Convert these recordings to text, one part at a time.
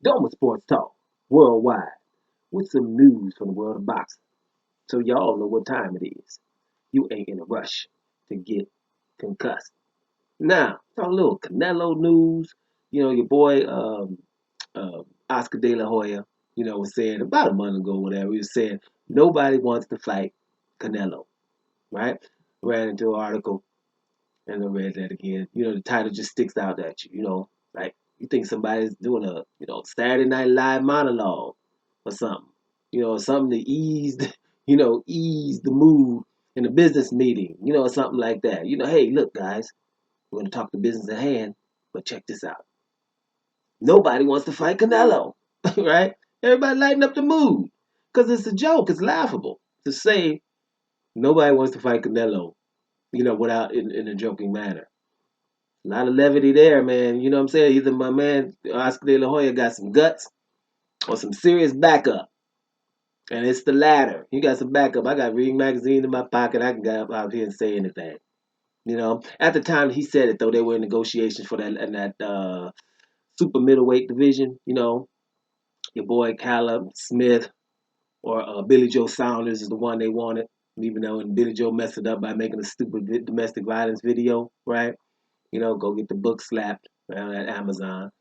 Doma Sports Talk, worldwide, with some news from the world of boxing. So y'all know what time it is. You ain't in a rush to get concussed. Now, talk a little Canelo news. Your boy Oscar De La Hoya, was saying about a month ago, whatever, he was saying nobody wants to fight Canelo, right? Ran into an article and I read that again. The title just sticks out at you, like you think somebody's doing a, Saturday Night Live monologue or something, something to ease, ease the mood in a business meeting, or something like that. Hey, look, guys, we're going to talk the business at hand, but check this out. Nobody wants to fight Canelo, right? Everybody lighten up the mood because it's a joke. It's laughable to say nobody wants to fight Canelo, without in a joking manner. A lot of levity there, man. You know what I'm saying? Either my man Oscar De La Hoya got some guts or some serious backup. And it's the latter. You got some backup. I got Ring magazine in my pocket. I can go out here and say anything. At the time he said it though, they were in negotiations for that super middleweight division. Your boy Callum Smith or Billy Joe Saunders is the one they wanted. Even though Billy Joe messed it up by making a stupid domestic violence video, right? Go get the book slapped at Amazon,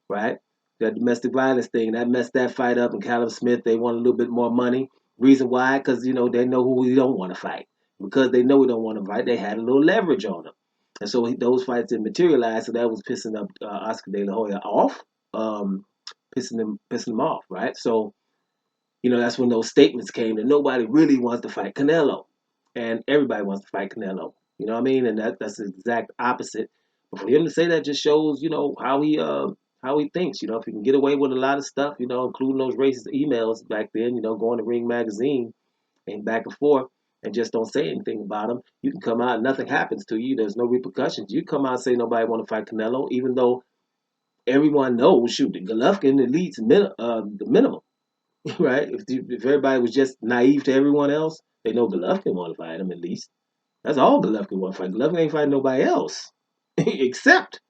right? That domestic violence thing that messed that fight up. And Callum Smith, they want a little bit more money. Reason why? Because they know who we don't want to fight. Because they know we don't want to fight, they had a little leverage on them, and so those fights didn't materialize. So that was pissing up Oscar De La Hoya off, pissing him off, right? So that's when those statements came that nobody really wants to fight Canelo, and everybody wants to fight Canelo. You know what I mean? And that's the exact opposite. But for him to say that just shows, how he thinks. If he can get away with a lot of stuff, including those racist emails back then, going to Ring magazine and back and forth, and just don't say anything about him. You can come out and nothing happens to you. There's no repercussions. You come out and say nobody want to fight Canelo, even though everyone knows, shoot, the Golovkin leads the minimum. Right? If everybody was just naive to everyone else, they know Golovkin want to fight him at least. That's all Golovkin want to fight. Golovkin ain't fighting nobody else except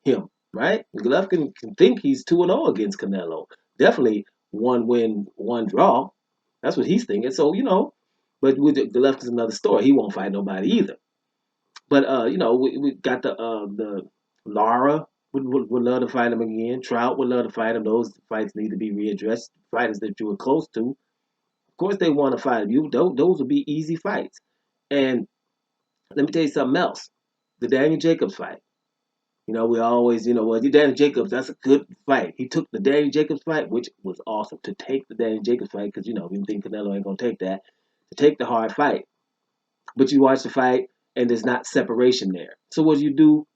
him, right? Golovkin can think he's 2-0 against Canelo. Definitely one win, one draw. That's what he's thinking. So, but with Golovkin's another story. He won't fight nobody either. But we got the Lara would love to fight him again. Trout would love to fight him. Those fights need to be readdressed. Fighters that you were close to, of course, they want to fight you. Those would be easy fights. And let me tell you something else. The Daniel Jacobs fight. We always, well, Daniel Jacobs, that's a good fight. He took the Daniel Jacobs fight, which was awesome. To take the Daniel Jacobs fight, because, we think Canelo ain't going to take that. To take the hard fight. But you watch the fight, and there's not separation there. So what do?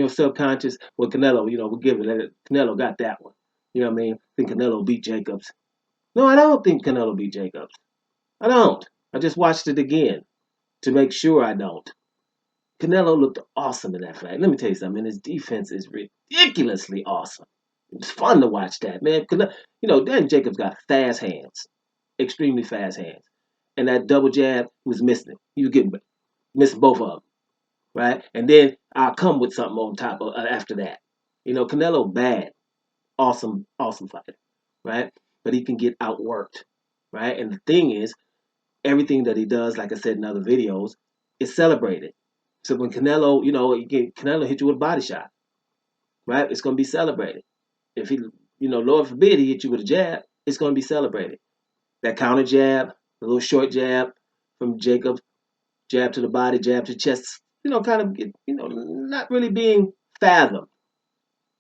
Subconscious, well, Canelo, we give it. Canelo got that one. You know what I mean? I think Canelo beat Jacobs. No, I don't think Canelo beat Jacobs. I don't. I just watched it again to make sure I don't. Canelo looked awesome in that fight. Let me tell you something. His defense is ridiculously awesome. It's fun to watch that, man. Dan Jacobs got fast hands, extremely fast hands, and that double jab was missing. He was getting missing both of them, right? And then I'll come with something on top of after that. Canelo bad, awesome, awesome fighter, right? But he can get outworked, right? And the thing is, everything that he does, like I said in other videos, is celebrated. So when Canelo, Canelo hit you with a body shot, right? It's going to be celebrated. If he, Lord forbid, he hit you with a jab, it's going to be celebrated. That counter jab, the little short jab from Jacobs, jab to the body, jab to the chest, kind of, not really being fathomed,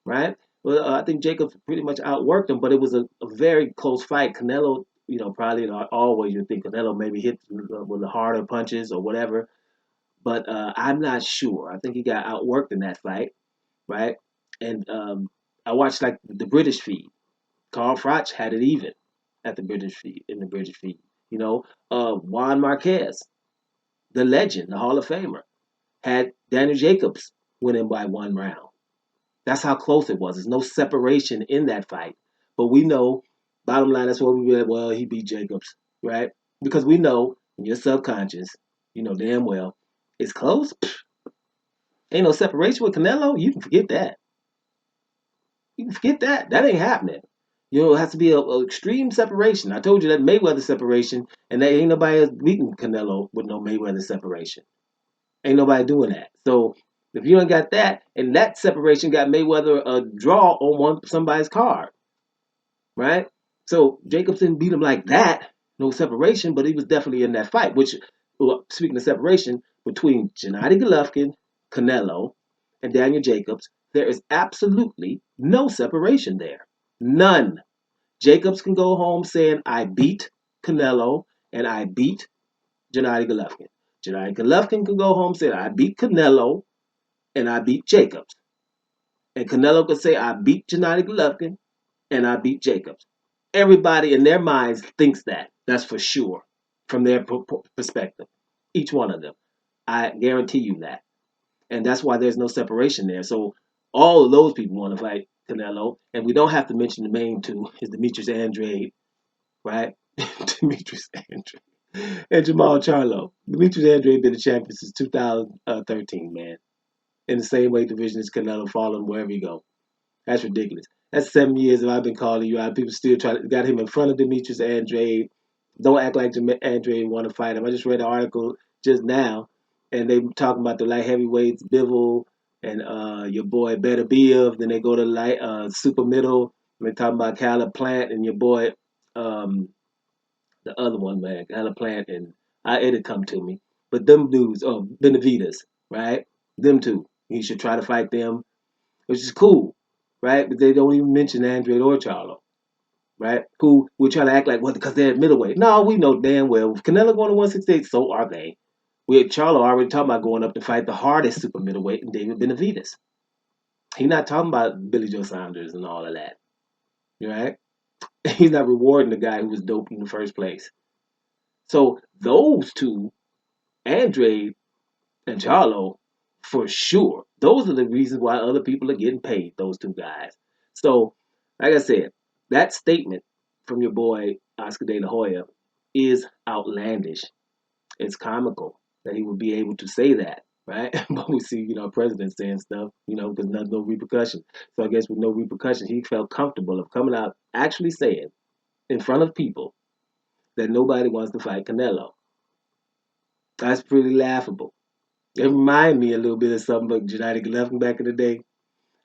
right? Well, I think Jacobs pretty much outworked him, but it was a very close fight. Canelo, probably always you think Canelo maybe hit with the harder punches or whatever, but I'm not sure. I think he got outworked in that fight, right? And I watched like the British feed. Carl Froch had it even at the British feed in the British feed. Juan Marquez, the legend, the Hall of Famer, had Daniel Jacobs winning by 1 round. That's how close it was. There's no separation in that fight. But we know, bottom line, that's what we read. Well, he beat Jacobs, right? Because we know in your subconscious, damn well, it's close. Pfft, ain't no separation with Canelo. You can forget that. You can forget that. That ain't happening. You know, it has to be a extreme separation. I told you that Mayweather separation, and there ain't nobody else beating Canelo with no Mayweather separation. Ain't nobody doing that. So if you ain't got that, and that separation got Mayweather a draw on somebody's card, right? So Jacobson beat him like that, no separation, but he was definitely in that fight. Which, well, speaking of separation between Gennady Golovkin, Canelo, and Daniel Jacobs, there is absolutely no separation there. None. Jacobs can go home saying, I beat Canelo and I beat Gennady Golovkin. Gennady Golovkin can go home saying, I beat Canelo and I beat Jacobs. And Canelo can say, I beat Gennady Golovkin and I beat Jacobs. Everybody in their minds thinks that. That's for sure from their perspective. Each one of them. I guarantee you that. And that's why there's no separation there. So all of those people want to fight Canelo. And we don't have to mention the main two is Demetrius Andrade, right? Demetrius Andrade and Jamal Charlo. Demetrius Andrade been the champion since 2013, man. In the same weight division as Canelo, following wherever you go. That's ridiculous. That's 7 years that I've been calling you out. People still got him in front of Demetrius Andrade. Don't act like Andrade want to fight him. I just read an article just now, and they talking about the light heavyweights, Bivol and your boy Beterbiev. Then they go to light super middle. And they talking about Caleb Plant and your boy um, the other one, man, Caleb Plant, and it'll come to me. But them dudes, Benavides, right? Them two. He should try to fight them, which is cool, right? But they don't even mention Andrade or Charlo, right? Who we're trying to act like, well, because they're at middleweight. No, we know damn well. If Canelo going to 168, so are they. We Charlo already talking about going up to fight the hardest super middleweight and David Benavides. He's not talking about Billy Joe Saunders and all of that, right? He's not rewarding the guy who was dope in the first place. So those two, Andrade and Charlo, for sure. Those are the reasons why other people are getting paid, those two guys. So, like I said, that statement from your boy Oscar De La Hoya is outlandish. It's comical that he would be able to say that, right? But we see, presidents saying stuff, because there's no repercussion. So I guess with no repercussion, he felt comfortable of coming out actually saying in front of people that nobody wants to fight Canelo. That's pretty laughable. It reminded me a little bit of something about Gennady Golovkin back in the day.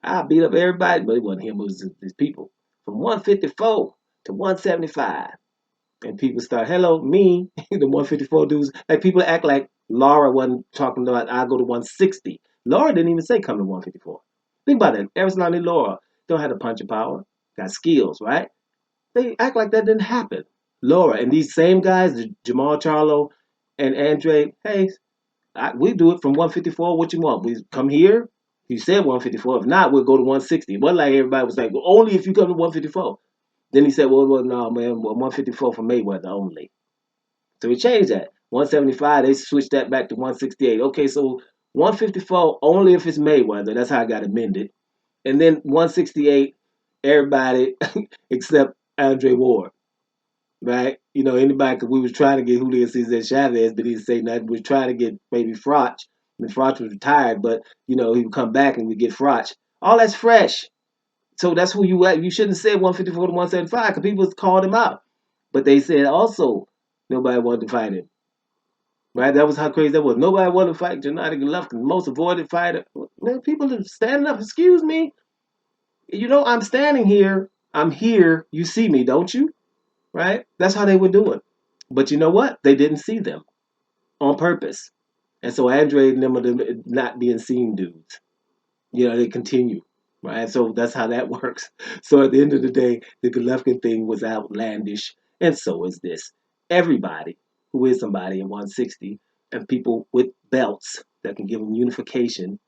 I beat up everybody, but it wasn't him, it was his people. From 154 to 175. And people start, hello, me, the 154 dudes. Like people act like Laura wasn't talking about, I'll go to 160. Laura didn't even say come to 154. Think about it. Ever Laura don't have the punching power, got skills, right? They act like that didn't happen. Laura and these same guys, Jamal Charlo and Andre, hey, we do it from 154. What you want? We come here. You said 154. If not, we'll go to 160. It wasn't like everybody was like, well, only if you come to 154. Then he said, well, no, man, 154 for Mayweather only. So we changed that. 175, they switched that back to 168. Okay, so 154 only if it's Mayweather. That's how I got amended. And then 168, everybody except Andre Ward, right? Anybody, because we was trying to get Julio Cesar Chavez, but he didn't say nothing. We were trying to get maybe Froch. And Froch was retired, but, he would come back and we get Froch. All that's fresh. So that's who you at. You shouldn't have said 154 to 175 because people called him out. But they said also nobody wanted to fight him. Right? That was how crazy that was. Nobody wanted to fight Gennady Golovkin, the most avoided fighter. Man, people are standing up. Excuse me. I'm standing here. I'm here. You see me, don't you? Right? That's how they were doing. But you know what? They didn't see them on purpose. And so Andre and them are the not being seen dudes. They continue. Right? So that's how that works. So at the end of the day, the Golovkin thing was outlandish. And so is this. Everybody who is somebody in 160 and people with belts that can give them unification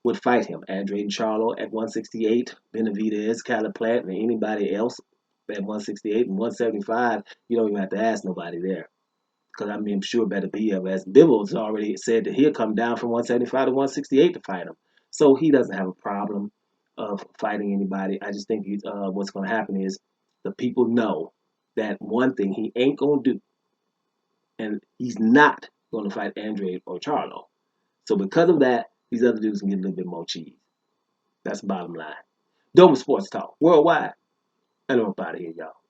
would fight him. Andre and Charlo at 168, Benavidez, Caleb Plant, and anybody else at 168 and 175. You don't even have to ask nobody there. Because I'm sure Beterbiev, as Bibble's already said that he'll come down from 175 to 168 to fight him. So he doesn't have a problem of fighting anybody. I just think what's going to happen is the people know that one thing he ain't going to do, and he's not going to fight Andre or Charlo. So because of that, these other dudes can get a little bit more cheese. That's the bottom line. Doma Sports Talk, worldwide. And I'm up out of here, y'all.